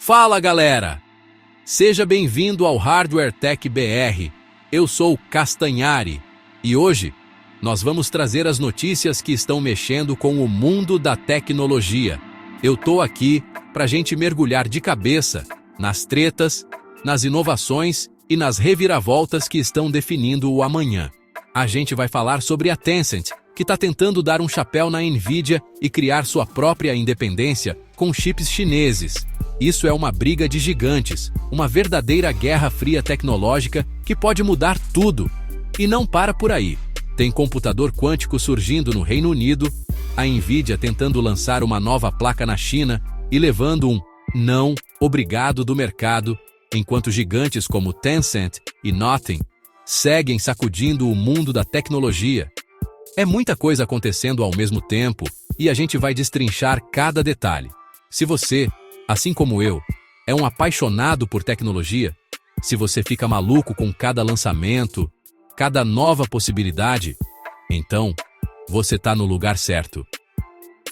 Fala galera! Seja bem-vindo ao Hardware Tech BR. Eu sou Castanhari e hoje nós vamos trazer as notícias que estão mexendo com o mundo da tecnologia. Eu tô aqui pra gente mergulhar de cabeça nas tretas, nas inovações e nas reviravoltas que estão definindo o amanhã. A gente vai falar sobre a Tencent, que está tentando dar um chapéu na Nvidia e criar sua própria independência com chips chineses. Isso é uma briga de gigantes, uma verdadeira guerra fria tecnológica que pode mudar tudo. E não para por aí. Tem computador quântico surgindo no Reino Unido, a Nvidia tentando lançar uma nova placa na China e levando um não obrigado do mercado, enquanto gigantes como Tencent e Nothing seguem sacudindo o mundo da tecnologia. É muita coisa acontecendo ao mesmo tempo e a gente vai destrinchar cada detalhe. Se você, assim como eu, é um apaixonado por tecnologia, se você fica maluco com cada lançamento, cada nova possibilidade, então você está no lugar certo.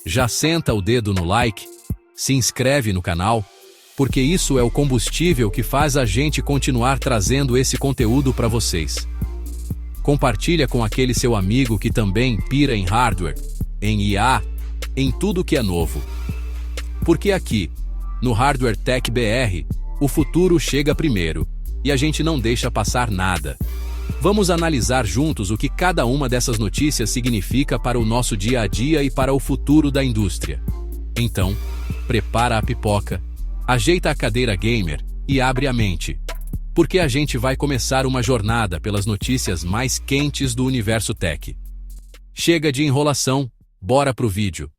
Já senta o dedo no like, se inscreve no canal, porque isso é o combustível que faz a gente continuar trazendo esse conteúdo para vocês. Compartilha com aquele seu amigo que também pira em hardware, em IA, em tudo que é novo. Porque aqui, no Hardware Tech BR, o futuro chega primeiro e a gente não deixa passar nada. Vamos analisar juntos o que cada uma dessas notícias significa para o nosso dia a dia e para o futuro da indústria. Então, prepara a pipoca, ajeita a cadeira gamer e abre a mente. Porque a gente vai começar uma jornada pelas notícias mais quentes do universo tech. Chega de enrolação, bora pro vídeo.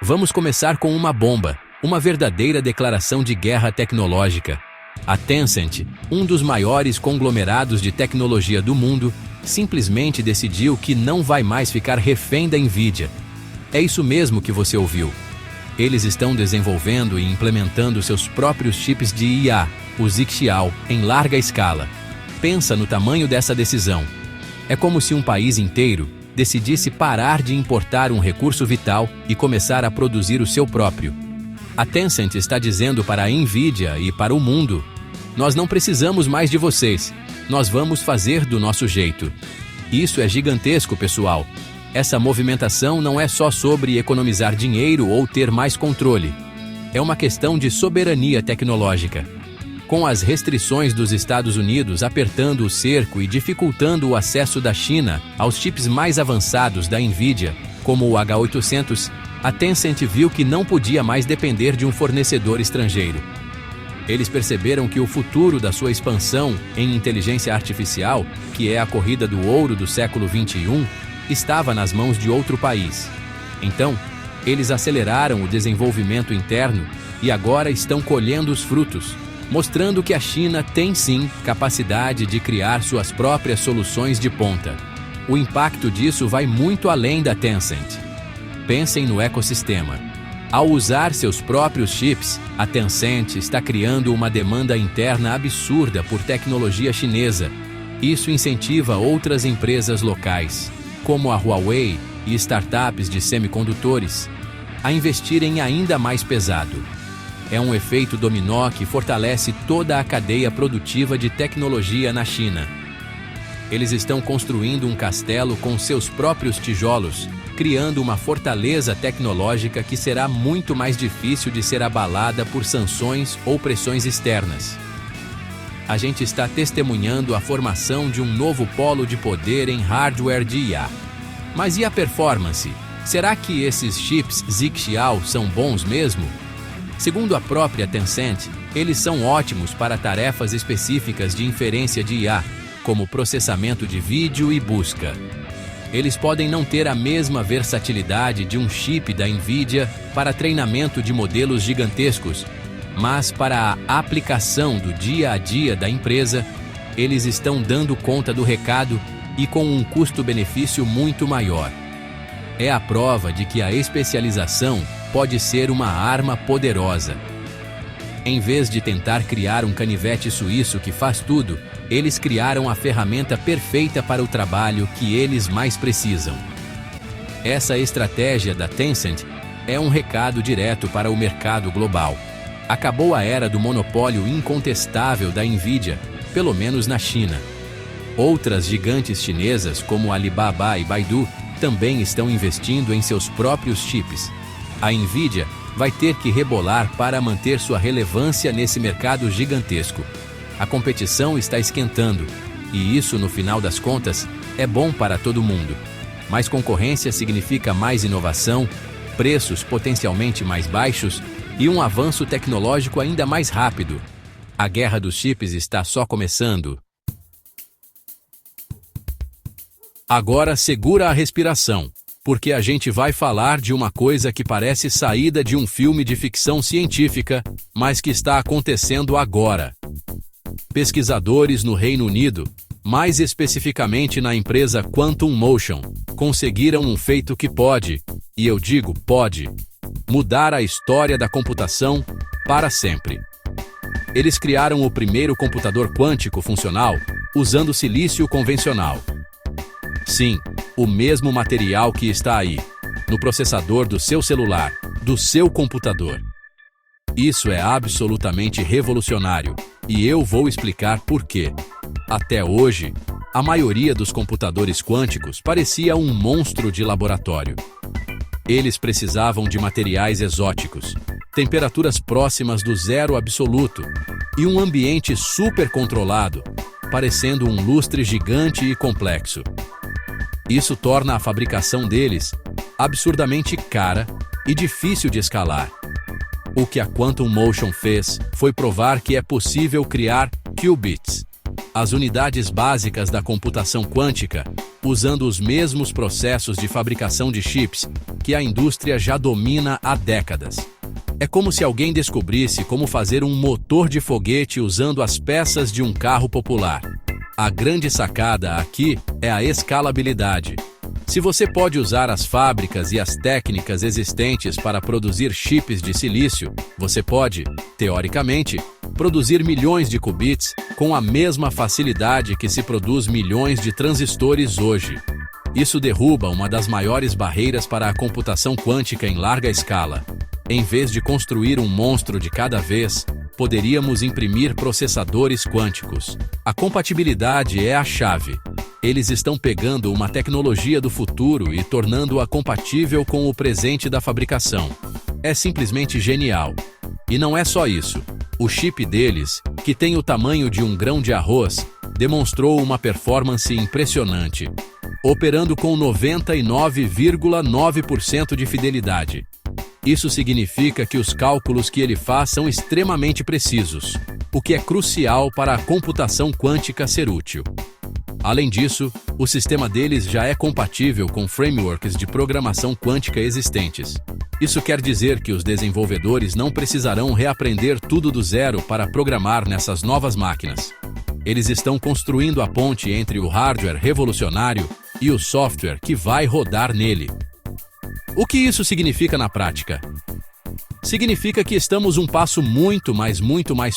Vamos começar com uma bomba, uma verdadeira declaração de guerra tecnológica. A Tencent, um dos maiores conglomerados de tecnologia do mundo, simplesmente decidiu que não vai mais ficar refém da Nvidia. É isso mesmo que você ouviu. Eles estão desenvolvendo e implementando seus próprios chips de IA, o Xiao, em larga escala. Pensa no tamanho dessa decisão. É como se um país inteiro decidisse parar de importar um recurso vital e começar a produzir o seu próprio. A Tencent está dizendo para a Nvidia e para o mundo: nós não precisamos mais de vocês, nós vamos fazer do nosso jeito. Isso é gigantesco, pessoal. Essa movimentação não é só sobre economizar dinheiro ou ter mais controle. É uma questão de soberania tecnológica. Com as restrições dos Estados Unidos apertando o cerco e dificultando o acesso da China aos chips mais avançados da Nvidia, como o H800, a Tencent viu que não podia mais depender de um fornecedor estrangeiro. Eles perceberam que o futuro da sua expansão em inteligência artificial, que é a corrida do ouro do século XXI, estava nas mãos de outro país. Então, eles aceleraram o desenvolvimento interno e agora estão colhendo os frutos, mostrando que a China tem sim capacidade de criar suas próprias soluções de ponta. O impacto disso vai muito além da Tencent. Pensem no ecossistema. Ao usar seus próprios chips, a Tencent está criando uma demanda interna absurda por tecnologia chinesa. Isso incentiva outras empresas locais, como a Huawei e startups de semicondutores, a investirem ainda mais pesado. É um efeito dominó que fortalece toda a cadeia produtiva de tecnologia na China. Eles estão construindo um castelo com seus próprios tijolos, criando uma fortaleza tecnológica que será muito mais difícil de ser abalada por sanções ou pressões externas. A gente está testemunhando a formação de um novo polo de poder em hardware de IA. Mas e a performance? Será que esses chips Xiao são bons mesmo? Segundo a própria Tencent, eles são ótimos para tarefas específicas de inferência de IA, como processamento de vídeo e busca. Eles podem não ter a mesma versatilidade de um chip da Nvidia para treinamento de modelos gigantescos, mas para a aplicação do dia a dia da empresa, eles estão dando conta do recado e com um custo-benefício muito maior. É a prova de que a especialização pode ser uma arma poderosa. Em vez de tentar criar um canivete suíço que faz tudo, eles criaram a ferramenta perfeita para o trabalho que eles mais precisam. Essa estratégia da Tencent é um recado direto para o mercado global. Acabou a era do monopólio incontestável da Nvidia, pelo menos na China. Outras gigantes chinesas, como Alibaba e Baidu, também estão investindo em seus próprios chips. A Nvidia vai ter que rebolar para manter sua relevância nesse mercado gigantesco. A competição está esquentando, e isso, no final das contas, é bom para todo mundo. Mais concorrência significa mais inovação, preços potencialmente mais baixos e um avanço tecnológico ainda mais rápido. A guerra dos chips está só começando. Agora segura a respiração, porque a gente vai falar de uma coisa que parece saída de um filme de ficção científica, mas que está acontecendo agora. Pesquisadores no Reino Unido, mais especificamente na empresa Quantum Motion, conseguiram um feito que pode, e eu digo pode, mudar a história da computação para sempre. Eles criaram o primeiro computador quântico funcional usando silício convencional. Sim, o mesmo material que está aí, no processador do seu celular, do seu computador. Isso é absolutamente revolucionário, e eu vou explicar por quê. Até hoje, a maioria dos computadores quânticos parecia um monstro de laboratório. Eles precisavam de materiais exóticos, temperaturas próximas do zero absoluto e um ambiente super controlado, parecendo um lustre gigante e complexo. Isso torna a fabricação deles absurdamente cara e difícil de escalar. O que a Quantum Motion fez foi provar que é possível criar qubits, as unidades básicas da computação quântica, usando os mesmos processos de fabricação de chips que a indústria já domina há décadas. É como se alguém descobrisse como fazer um motor de foguete usando as peças de um carro popular. A grande sacada aqui é a escalabilidade. Se você pode usar as fábricas e as técnicas existentes para produzir chips de silício, você pode, teoricamente, produzir milhões de qubits com a mesma facilidade que se produz milhões de transistores hoje. Isso derruba uma das maiores barreiras para a computação quântica em larga escala. Em vez de construir um monstro de cada vez, poderíamos imprimir processadores quânticos. A compatibilidade é a chave. Eles estão pegando uma tecnologia do futuro e tornando-a compatível com o presente da fabricação. É simplesmente genial. E não é só isso. O chip deles, que tem o tamanho de um grão de arroz, demonstrou uma performance impressionante, operando com 99,9% de fidelidade. Isso significa que os cálculos que ele faz são extremamente precisos, o que é crucial para a computação quântica ser útil. Além disso, o sistema deles já é compatível com frameworks de programação quântica existentes. Isso quer dizer que os desenvolvedores não precisarão reaprender tudo do zero para programar nessas novas máquinas. Eles estão construindo a ponte entre o hardware revolucionário e o software que vai rodar nele. O que isso significa na prática? Significa que estamos um passo muito mais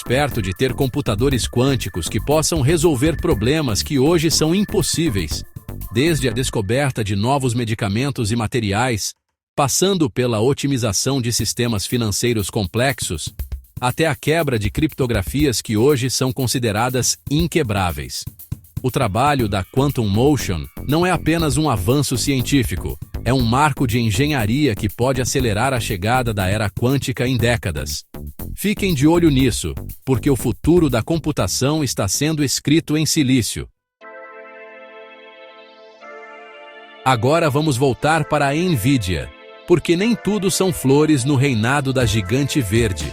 perto de ter computadores quânticos que possam resolver problemas que hoje são impossíveis, desde a descoberta de novos medicamentos e materiais, passando pela otimização de sistemas financeiros complexos, até a quebra de criptografias que hoje são consideradas inquebráveis. O trabalho da Quantum Motion não é apenas um avanço científico, é um marco de engenharia que pode acelerar a chegada da era quântica em décadas. Fiquem de olho nisso, porque o futuro da computação está sendo escrito em silício. Agora vamos voltar para a Nvidia, porque nem tudo são flores no reinado da gigante verde.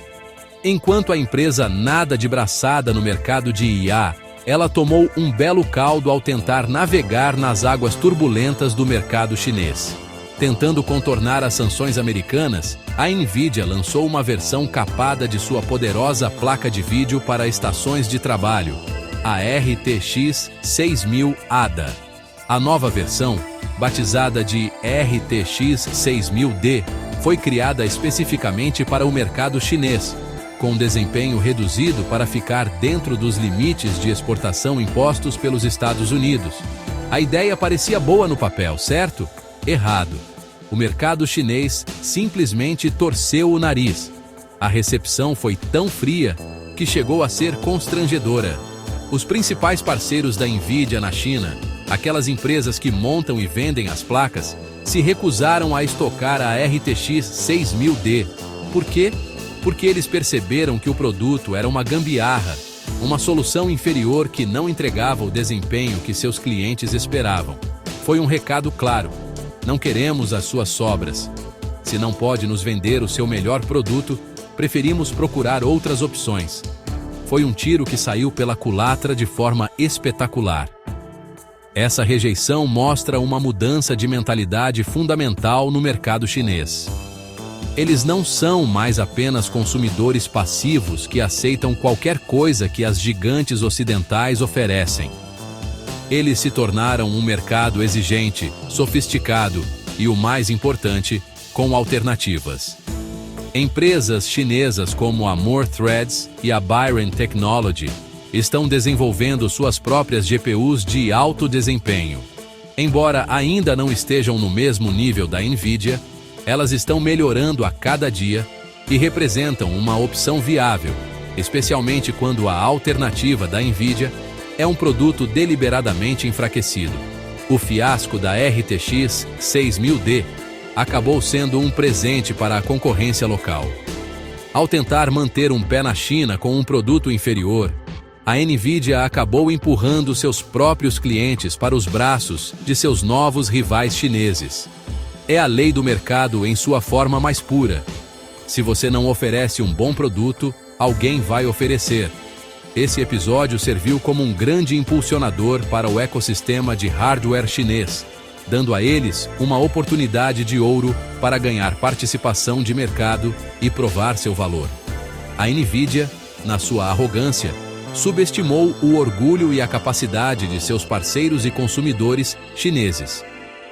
Enquanto a empresa nada de braçada no mercado de IA, ela tomou um belo caldo ao tentar navegar nas águas turbulentas do mercado chinês. Tentando contornar as sanções americanas, a Nvidia lançou uma versão capada de sua poderosa placa de vídeo para estações de trabalho, a RTX 6000 ADA. A nova versão, batizada de RTX 6000D, foi criada especificamente para o mercado chinês, com desempenho reduzido para ficar dentro dos limites de exportação impostos pelos Estados Unidos. A ideia parecia boa no papel, certo? Errado. o mercado chinês simplesmente torceu o nariz. A recepção foi tão fria que chegou a ser constrangedora. Os principais parceiros da NVIDIA na China, aquelas empresas que montam e vendem as placas, se recusaram a estocar a RTX 6000D. Por quê? Porque eles perceberam que o produto era uma gambiarra, uma solução inferior que não entregava o desempenho que seus clientes esperavam. Foi um recado claro: não queremos as suas sobras. Se não pode nos vender o seu melhor produto, preferimos procurar outras opções. Foi um tiro que saiu pela culatra de forma espetacular. Essa rejeição mostra uma mudança de mentalidade fundamental no mercado chinês. Eles não são mais apenas consumidores passivos que aceitam qualquer coisa que as gigantes ocidentais oferecem. Eles se tornaram um mercado exigente, sofisticado e, o mais importante, com alternativas. Empresas chinesas como a More Threads e a Byron Technology estão desenvolvendo suas próprias GPUs de alto desempenho. Embora ainda não estejam no mesmo nível da NVIDIA, elas estão melhorando a cada dia e representam uma opção viável, especialmente quando a alternativa da NVIDIA é um produto deliberadamente enfraquecido. O fiasco da RTX 6000D acabou sendo um presente para a concorrência local. Ao tentar manter um pé na China com um produto inferior, a NVIDIA acabou empurrando seus próprios clientes para os braços de seus novos rivais chineses. É a lei do mercado em sua forma mais pura. Se você não oferece um bom produto, alguém vai oferecer. Esse episódio serviu como um grande impulsionador para o ecossistema de hardware chinês, dando a eles uma oportunidade de ouro para ganhar participação de mercado e provar seu valor. A NVIDIA, na sua arrogância, subestimou o orgulho e a capacidade de seus parceiros e consumidores chineses.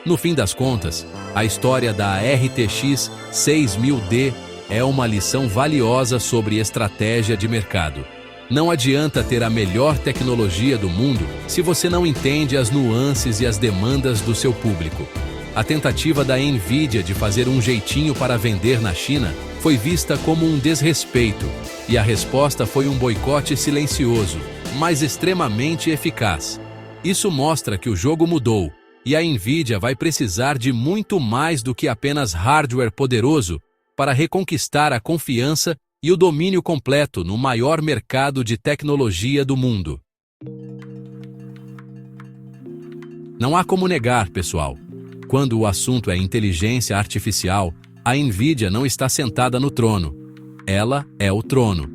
No fim das contas, a história da RTX 6000D é uma lição valiosa sobre estratégia de mercado. Não adianta ter a melhor tecnologia do mundo se você não entende as nuances e as demandas do seu público. A tentativa da NVIDIA de fazer um jeitinho para vender na China foi vista como um desrespeito, e a resposta foi um boicote silencioso, mas extremamente eficaz. Isso mostra que o jogo mudou, e a NVIDIA vai precisar de muito mais do que apenas hardware poderoso para reconquistar a confiança e o domínio completo no maior mercado de tecnologia do mundo. Não há como negar, pessoal. Quando o assunto é inteligência artificial, a NVIDIA não está sentada no trono. Ela é o trono.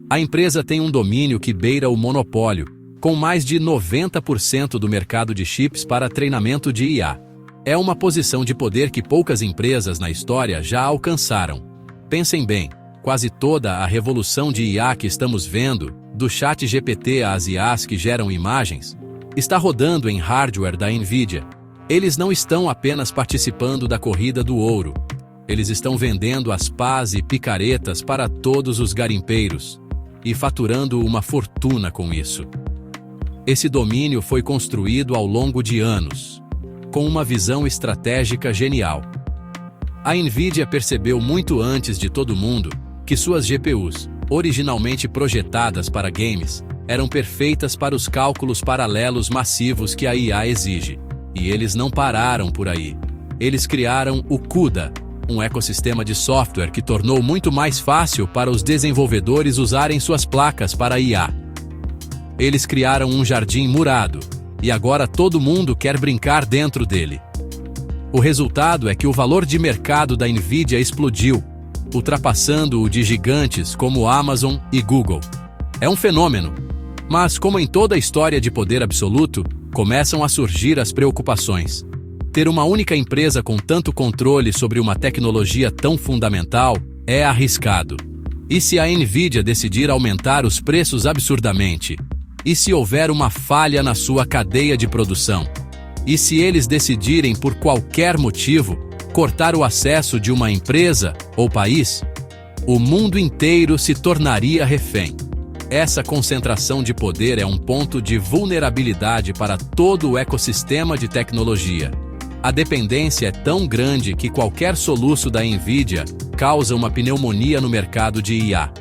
A empresa tem um domínio que beira o monopólio, com mais de 90% do mercado de chips para treinamento de IA. É uma posição de poder que poucas empresas na história já alcançaram. Pensem bem. Quase toda a revolução de IA que estamos vendo, do ChatGPT às IAs que geram imagens, está rodando em hardware da NVIDIA. Eles não estão apenas participando da corrida do ouro. Eles estão vendendo as pás e picaretas para todos os garimpeiros e faturando uma fortuna com isso. Esse domínio foi construído ao longo de anos, com uma visão estratégica genial. A NVIDIA percebeu muito antes de todo mundo que suas GPUs, originalmente projetadas para games, eram perfeitas para os cálculos paralelos massivos que a IA exige. E eles não pararam por aí. Eles criaram o CUDA, um ecossistema de software que tornou muito mais fácil para os desenvolvedores usarem suas placas para IA. Eles criaram um jardim murado, e agora todo mundo quer brincar dentro dele. O resultado é que o valor de mercado da NVIDIA explodiu, ultrapassando o de gigantes como Amazon e Google. É um fenômeno. Mas, como em toda a história de poder absoluto, começam a surgir as preocupações. Ter uma única empresa com tanto controle sobre uma tecnologia tão fundamental é arriscado. E se a NVIDIA decidir aumentar os preços absurdamente? E se houver uma falha na sua cadeia de produção? E se eles decidirem, por qualquer motivo, cortar o acesso de uma empresa ou país? O mundo inteiro se tornaria refém. Essa concentração de poder é um ponto de vulnerabilidade para todo o ecossistema de tecnologia. A dependência é tão grande que qualquer soluço da NVIDIA causa uma pneumonia no mercado de IA.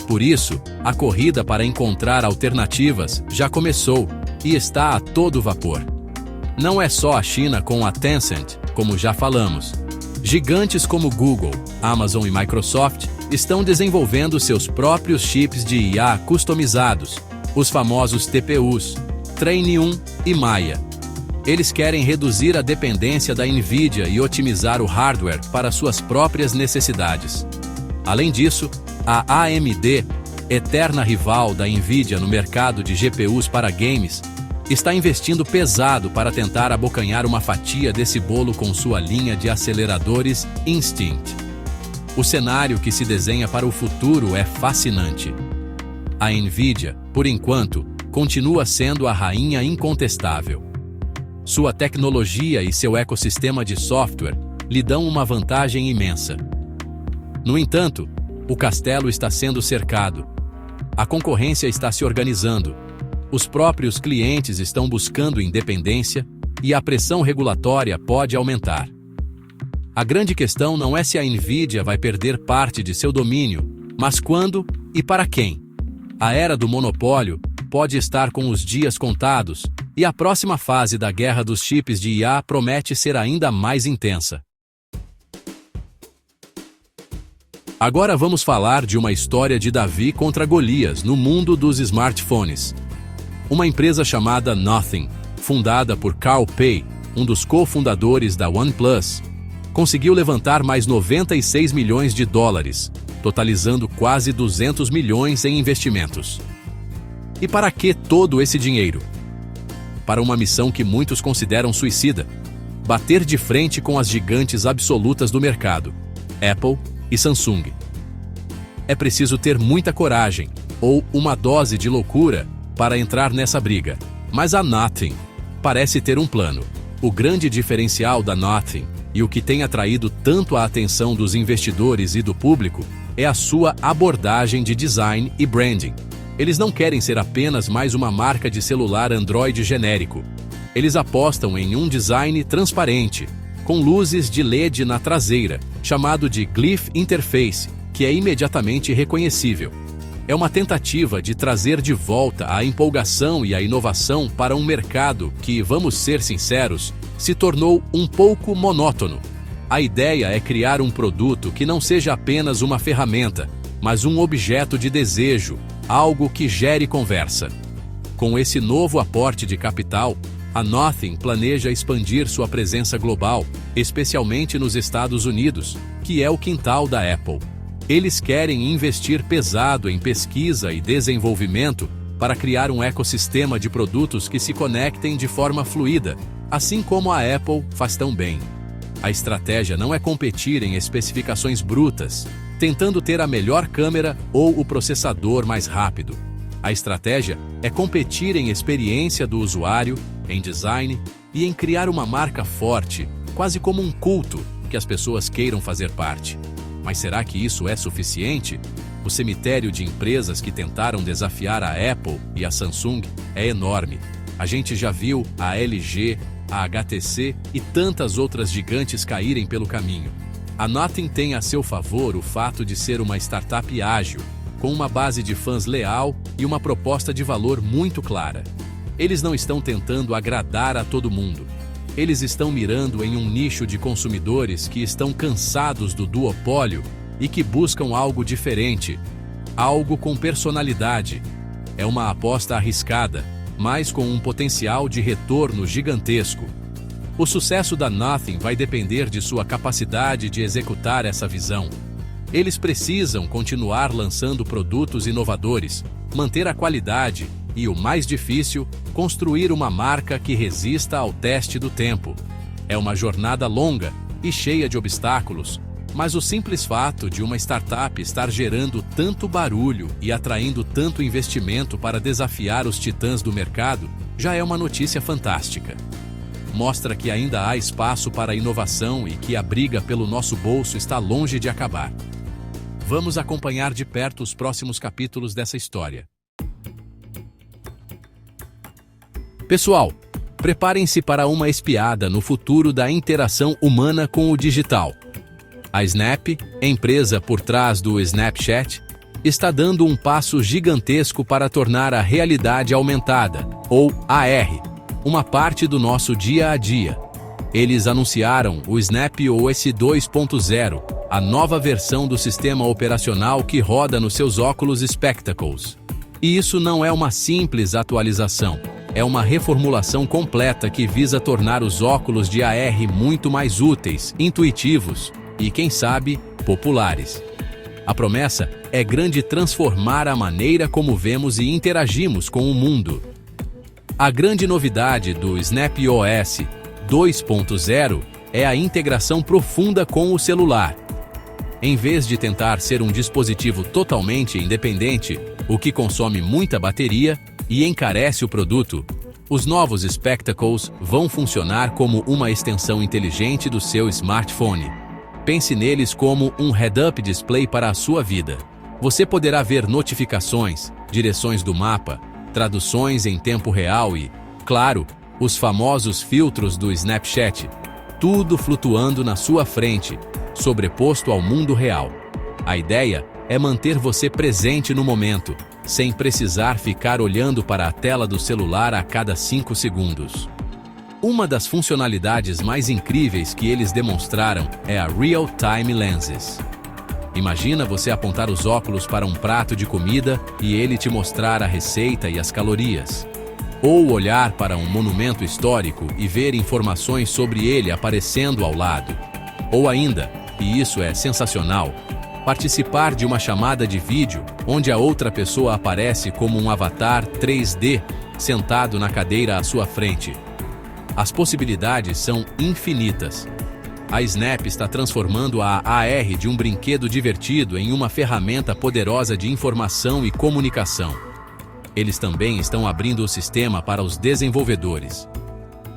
Por isso, a corrida para encontrar alternativas já começou e está a todo vapor. Não é só a China com a Tencent, como já falamos. Gigantes como Google, Amazon e Microsoft estão desenvolvendo seus próprios chips de IA customizados, os famosos TPUs, Trainium e Maya. Eles querem reduzir a dependência da NVIDIA e otimizar o hardware para suas próprias necessidades. Além disso, a AMD, eterna rival da NVIDIA no mercado de GPUs para games, está investindo pesado para tentar abocanhar uma fatia desse bolo com sua linha de aceleradores Instinct. O cenário que se desenha para o futuro é fascinante. A NVIDIA, por enquanto, continua sendo a rainha incontestável. Sua tecnologia e seu ecossistema de software lhe dão uma vantagem imensa. No entanto, o castelo está sendo cercado. A concorrência está se organizando. Os próprios clientes estão buscando independência e a pressão regulatória pode aumentar. A grande questão não é se a NVIDIA vai perder parte de seu domínio, mas quando e para quem. A era do monopólio pode estar com os dias contados, e a próxima fase da guerra dos chips de IA promete ser ainda mais intensa. Agora vamos falar de uma história de Davi contra Golias no mundo dos smartphones. Uma empresa chamada Nothing, fundada por Carl Pei, um dos cofundadores da OnePlus, conseguiu levantar mais 96 milhões de dólares, totalizando quase 200 milhões em investimentos. E para que todo esse dinheiro? Para uma missão que muitos consideram suicida: bater de frente com as gigantes absolutas do mercado, Apple e Samsung. É preciso ter muita coragem, ou uma dose de loucura, para entrar nessa briga. Mas a Nothing parece ter um plano. O grande diferencial da Nothing, e o que tem atraído tanto a atenção dos investidores e do público, é a sua abordagem de design e branding. Eles não querem ser apenas mais uma marca de celular Android genérico. Eles apostam em um design transparente, com luzes de LED na traseira, chamado de Glyph Interface, que é imediatamente reconhecível. É uma tentativa de trazer de volta a empolgação e a inovação para um mercado que, vamos ser sinceros, se tornou um pouco monótono. A ideia é criar um produto que não seja apenas uma ferramenta, mas um objeto de desejo, algo que gere conversa. Com esse novo aporte de capital, a Nothing planeja expandir sua presença global, especialmente nos Estados Unidos, que é o quintal da Apple. Eles querem investir pesado em pesquisa e desenvolvimento para criar um ecossistema de produtos que se conectem de forma fluida, assim como a Apple faz tão bem. A estratégia não é competir em especificações brutas, tentando ter a melhor câmera ou o processador mais rápido. A estratégia é competir em experiência do usuário, em design e em criar uma marca forte, quase como um culto, que as pessoas queiram fazer parte. Mas será que isso é suficiente? O cemitério de empresas que tentaram desafiar a Apple e a Samsung é enorme. A gente já viu a LG, a HTC e tantas outras gigantes caírem pelo caminho. A Nothing tem a seu favor o fato de ser uma startup ágil, com uma base de fãs leal e uma proposta de valor muito clara. Eles não estão tentando agradar a todo mundo. Eles estão mirando em um nicho de consumidores que estão cansados do duopólio e que buscam algo diferente, algo com personalidade. É uma aposta arriscada, mas com um potencial de retorno gigantesco. O sucesso da Nothing vai depender de sua capacidade de executar essa visão. Eles precisam continuar lançando produtos inovadores, manter a qualidade e, o mais difícil, construir uma marca que resista ao teste do tempo. É uma jornada longa e cheia de obstáculos, mas o simples fato de uma startup estar gerando tanto barulho e atraindo tanto investimento para desafiar os titãs do mercado já é uma notícia fantástica. Mostra que ainda há espaço para a inovação e que a briga pelo nosso bolso está longe de acabar. Vamos acompanhar de perto os próximos capítulos dessa história. Pessoal, Preparem-se para uma espiada no futuro da interação humana com o digital. A Snap, empresa por trás do Snapchat, está dando um passo gigantesco para tornar a realidade aumentada, ou AR, uma parte do nosso dia a dia. Eles anunciaram o Snap OS 2.0, a nova versão do sistema operacional que roda nos seus óculos Spectacles. E isso não é uma simples atualização, é uma reformulação completa que visa tornar os óculos de AR muito mais úteis, intuitivos e, quem sabe, populares. A promessa é grande: transformar a maneira como vemos e interagimos com o mundo. A grande novidade do Snap OS 2.0 é a integração profunda com o celular. Em vez de tentar ser um dispositivo totalmente independente, o que consome muita bateria e encarece o produto, os novos Spectacles vão funcionar como uma extensão inteligente do seu smartphone. Pense neles como um head-up display para a sua vida. Você poderá ver notificações, direções do mapa, traduções em tempo real e, claro, os famosos filtros do Snapchat, tudo flutuando na sua frente, sobreposto ao mundo real. A ideia é manter você presente no momento, sem precisar ficar olhando para a tela do celular a cada 5 segundos. Uma das funcionalidades mais incríveis que eles demonstraram é a Real Time Lenses. Imagina você apontar os óculos para um prato de comida e ele te mostrar a receita e as calorias. Ou olhar para um monumento histórico e ver informações sobre ele aparecendo ao lado. Ou ainda, e isso é sensacional, participar de uma chamada de vídeo onde a outra pessoa aparece como um avatar 3D sentado na cadeira à sua frente. As possibilidades são infinitas. A Snap está transformando a AR de um brinquedo divertido em uma ferramenta poderosa de informação e comunicação. Eles também estão abrindo o sistema para os desenvolvedores.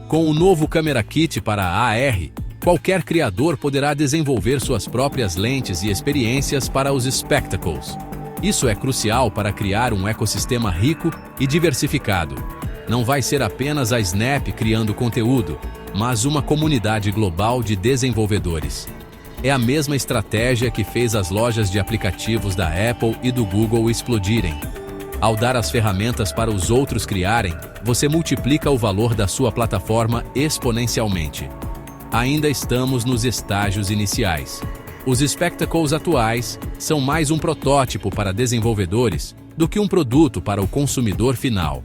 Com o novo Camera Kit para a AR, qualquer criador poderá desenvolver suas próprias lentes e experiências para os Spectacles. Isso é crucial para criar um ecossistema rico e diversificado. Não vai ser apenas a Snap criando conteúdo, mas uma comunidade global de desenvolvedores. É a mesma estratégia que fez as lojas de aplicativos da Apple e do Google explodirem. Ao dar as ferramentas para os outros criarem, você multiplica o valor da sua plataforma exponencialmente. Ainda estamos nos estágios iniciais. Os Spectacles atuais são mais um protótipo para desenvolvedores do que um produto para o consumidor final.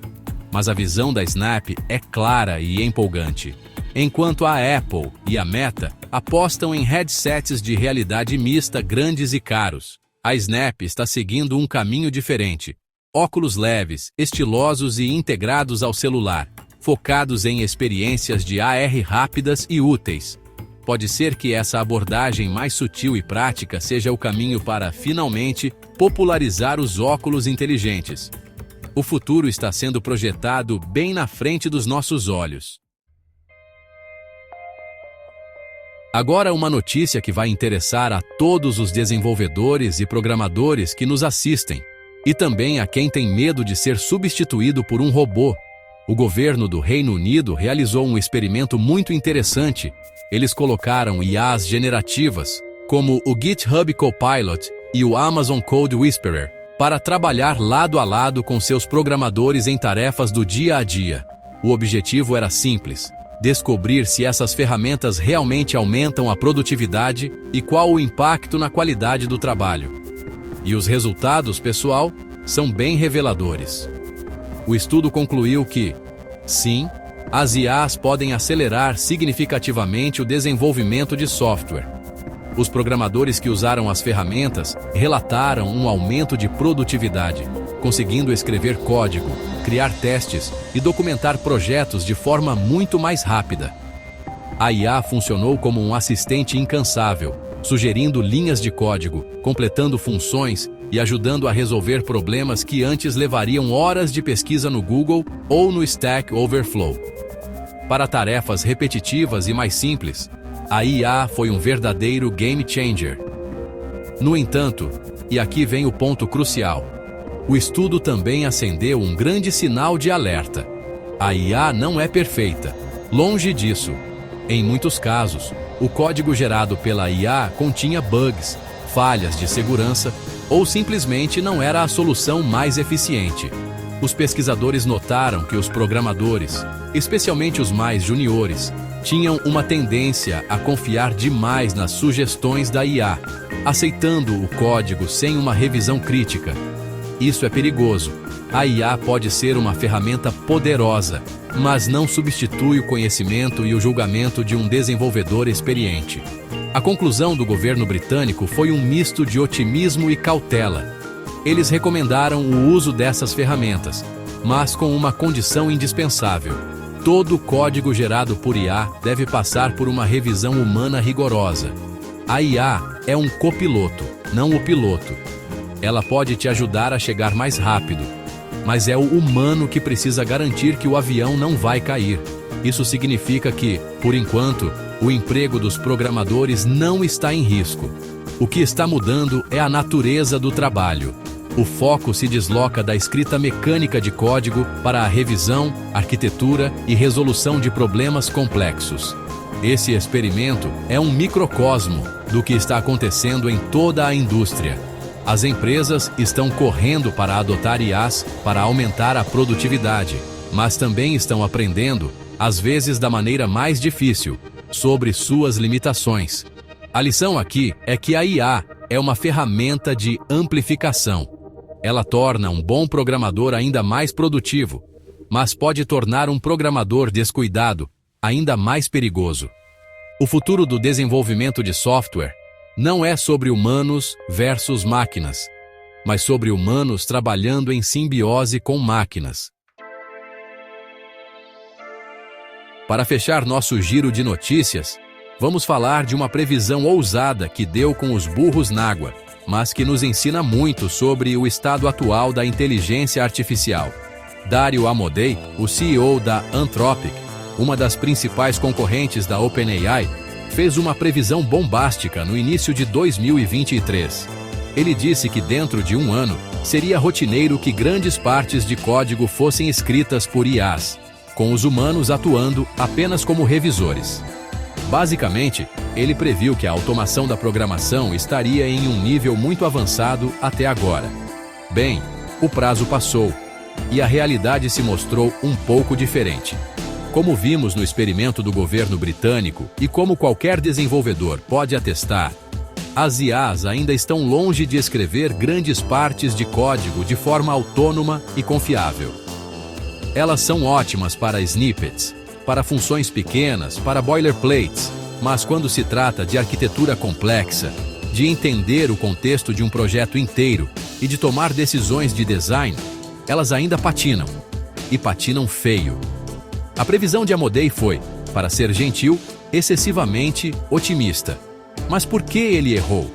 Mas a visão da Snap é clara e empolgante. Enquanto a Apple e a Meta apostam em headsets de realidade mista grandes e caros, a Snap está seguindo um caminho diferente. Óculos leves, estilosos e integrados ao celular, focados em experiências de AR rápidas e úteis. Pode ser que essa abordagem mais sutil e prática seja o caminho para, finalmente, popularizar os óculos inteligentes. O futuro está sendo projetado bem na frente dos nossos olhos. Agora uma notícia que vai interessar a todos os desenvolvedores e programadores que nos assistem, e também a quem tem medo de ser substituído por um robô. O governo do Reino Unido realizou um experimento muito interessante. Eles colocaram IAs generativas, como o GitHub Copilot e o Amazon Code Whisperer, para trabalhar lado a lado com seus programadores em tarefas do dia a dia. O objetivo era simples: descobrir se essas ferramentas realmente aumentam a produtividade e qual o impacto na qualidade do trabalho. E os resultados, pessoal, são bem reveladores. O estudo concluiu que, sim, as IAs podem acelerar significativamente o desenvolvimento de software. Os programadores que usaram as ferramentas relataram um aumento de produtividade, conseguindo escrever código, criar testes e documentar projetos de forma muito mais rápida. A IA funcionou como um assistente incansável, sugerindo linhas de código, completando funções e ajudando a resolver problemas que antes levariam horas de pesquisa no Google ou no Stack Overflow. Para tarefas repetitivas e mais simples, a IA foi um verdadeiro game changer. No entanto, e aqui vem o ponto crucial, o estudo também acendeu um grande sinal de alerta. A IA não é perfeita. Longe disso. Em muitos casos, o código gerado pela IA continha bugs, falhas de segurança ou simplesmente não era a solução mais eficiente. Os pesquisadores notaram que os programadores, especialmente os mais juniores, tinham uma tendência a confiar demais nas sugestões da IA, aceitando o código sem uma revisão crítica. Isso é perigoso. A IA pode ser uma ferramenta poderosa, mas não substitui o conhecimento e o julgamento de um desenvolvedor experiente. A conclusão do governo britânico foi um misto de otimismo e cautela. Eles recomendaram o uso dessas ferramentas, mas com uma condição indispensável. Todo código gerado por IA deve passar por uma revisão humana rigorosa. A IA é um copiloto, não o piloto. Ela pode te ajudar a chegar mais rápido, mas é o humano que precisa garantir que o avião não vai cair. Isso significa que, por enquanto, o emprego dos programadores não está em risco. O que está mudando é a natureza do trabalho. O foco se desloca da escrita mecânica de código para a revisão, arquitetura e resolução de problemas complexos. Esse experimento é um microcosmo do que está acontecendo em toda a indústria. As empresas estão correndo para adotar IAs para aumentar a produtividade, mas também estão aprendendo, às vezes da maneira mais difícil, sobre suas limitações. A lição aqui é que a IA é uma ferramenta de amplificação. Ela torna um bom programador ainda mais produtivo, mas pode tornar um programador descuidado ainda mais perigoso. O futuro do desenvolvimento de software não é sobre humanos versus máquinas, mas sobre humanos trabalhando em simbiose com máquinas. Para fechar nosso giro de notícias, vamos falar de uma previsão ousada que deu com os burros na água, mas que nos ensina muito sobre o estado atual da inteligência artificial. Dario Amodei, o CEO da Anthropic, uma das principais concorrentes da OpenAI, fez uma previsão bombástica no início de 2023. Ele disse que dentro de um ano, seria rotineiro que grandes partes de código fossem escritas por IAs, com os humanos atuando apenas como revisores. Basicamente, ele previu que a automação da programação estaria em um nível muito avançado até agora. Bem, o prazo passou, e a realidade se mostrou um pouco diferente. Como vimos no experimento do governo britânico e como qualquer desenvolvedor pode atestar, as IAs ainda estão longe de escrever grandes partes de código de forma autônoma e confiável. Elas são ótimas para snippets, para funções pequenas, para boilerplates, mas quando se trata de arquitetura complexa, de entender o contexto de um projeto inteiro e de tomar decisões de design, elas ainda patinam, e patinam feio. A previsão de Amodei foi, para ser gentil, excessivamente otimista. Mas por que ele errou?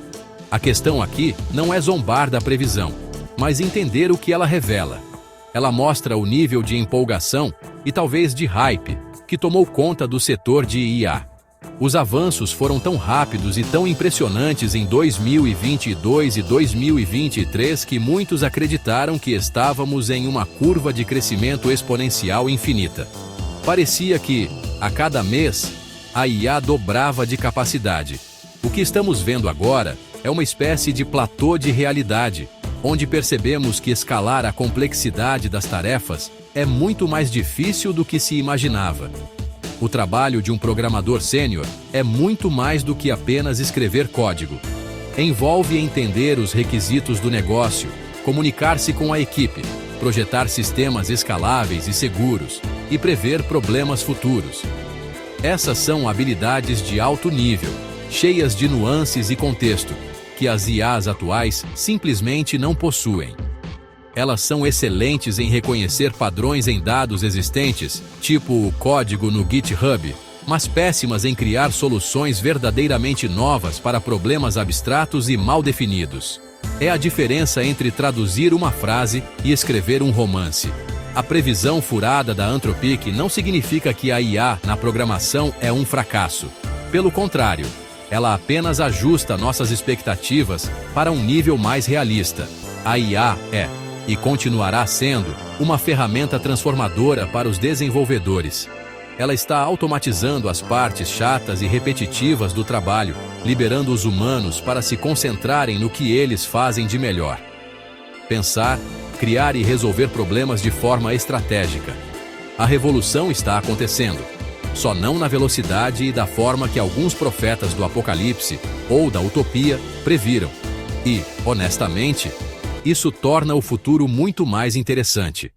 A questão aqui não é zombar da previsão, mas entender o que ela revela. Ela mostra o nível de empolgação e talvez de hype que tomou conta do setor de IA. Os avanços foram tão rápidos e tão impressionantes em 2022 e 2023 que muitos acreditaram que estávamos em uma curva de crescimento exponencial infinita. Parecia que, a cada mês, a IA dobrava de capacidade. O que estamos vendo agora é uma espécie de platô de realidade, onde percebemos que escalar a complexidade das tarefas é muito mais difícil do que se imaginava. O trabalho de um programador sênior é muito mais do que apenas escrever código. Envolve entender os requisitos do negócio, comunicar-se com a equipe, projetar sistemas escaláveis e seguros e prever problemas futuros. Essas são habilidades de alto nível, cheias de nuances e contexto, que as IAs atuais simplesmente não possuem. Elas são excelentes em reconhecer padrões em dados existentes, tipo o código no GitHub, mas péssimas em criar soluções verdadeiramente novas para problemas abstratos e mal definidos. É a diferença entre traduzir uma frase e escrever um romance. A previsão furada da Anthropic não significa que a IA na programação é um fracasso. Pelo contrário, ela apenas ajusta nossas expectativas para um nível mais realista. A IA é e continuará sendo uma ferramenta transformadora para os desenvolvedores. Ela está automatizando as partes chatas e repetitivas do trabalho, liberando os humanos para se concentrarem no que eles fazem de melhor. Pensar, criar e resolver problemas de forma estratégica. A revolução está acontecendo, só não na velocidade e da forma que alguns profetas do Apocalipse ou da Utopia previram. E, honestamente, isso torna o futuro muito mais interessante.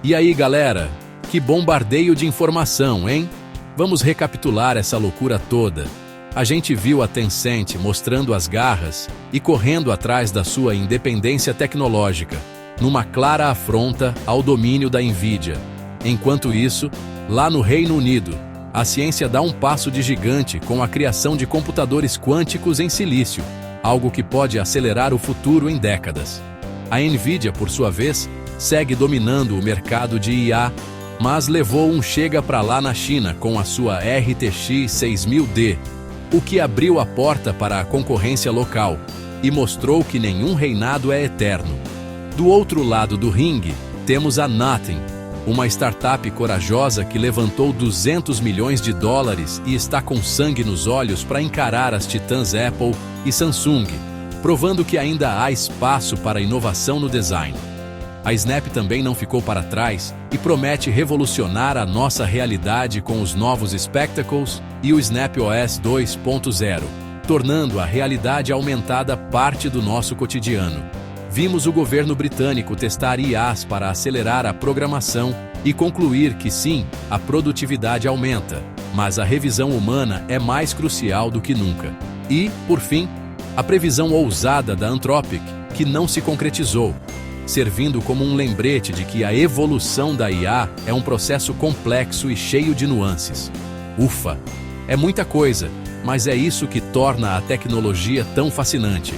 E aí, galera? Que bombardeio de informação, hein? Vamos recapitular essa loucura toda. A gente viu a Tencent mostrando as garras e correndo atrás da sua independência tecnológica, numa clara afronta ao domínio da Nvidia. Enquanto isso, lá no Reino Unido, a ciência dá um passo de gigante com a criação de computadores quânticos em silício, algo que pode acelerar o futuro em décadas. A Nvidia, por sua vez, segue dominando o mercado de IA, mas levou um chega pra lá na China com a sua RTX 6000D, o que abriu a porta para a concorrência local e mostrou que nenhum reinado é eterno. Do outro lado do ringue, temos a Nothing, uma startup corajosa que levantou 200 milhões de dólares e está com sangue nos olhos para encarar as titãs Apple e Samsung, provando que ainda há espaço para inovação no design. A Snap também não ficou para trás e promete revolucionar a nossa realidade com os novos Spectacles e o Snap OS 2.0, tornando a realidade aumentada parte do nosso cotidiano. Vimos o governo britânico testar IAs para acelerar a programação e concluir que sim, a produtividade aumenta, mas a revisão humana é mais crucial do que nunca. E, por fim, a previsão ousada da Anthropic, que não se concretizou, servindo como um lembrete de que a evolução da IA é um processo complexo e cheio de nuances. Ufa! É muita coisa, mas é isso que torna a tecnologia tão fascinante.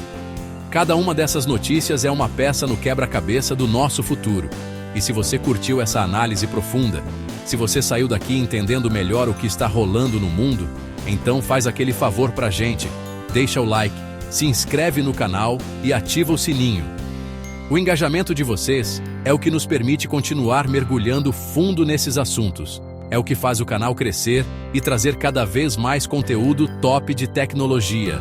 Cada uma dessas notícias é uma peça no quebra-cabeça do nosso futuro. E se você curtiu essa análise profunda, se você saiu daqui entendendo melhor o que está rolando no mundo, então faz aquele favor pra gente, deixa o like, se inscreve no canal e ativa o sininho. O engajamento de vocês é o que nos permite continuar mergulhando fundo nesses assuntos. É o que faz o canal crescer e trazer cada vez mais conteúdo top de tecnologia.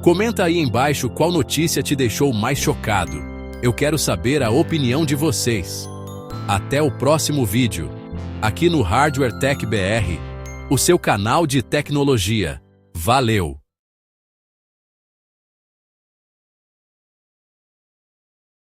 Comenta aí embaixo qual notícia te deixou mais chocado. Eu quero saber a opinião de vocês. Até o próximo vídeo, aqui no Hardware Tech BR, o seu canal de tecnologia. Valeu!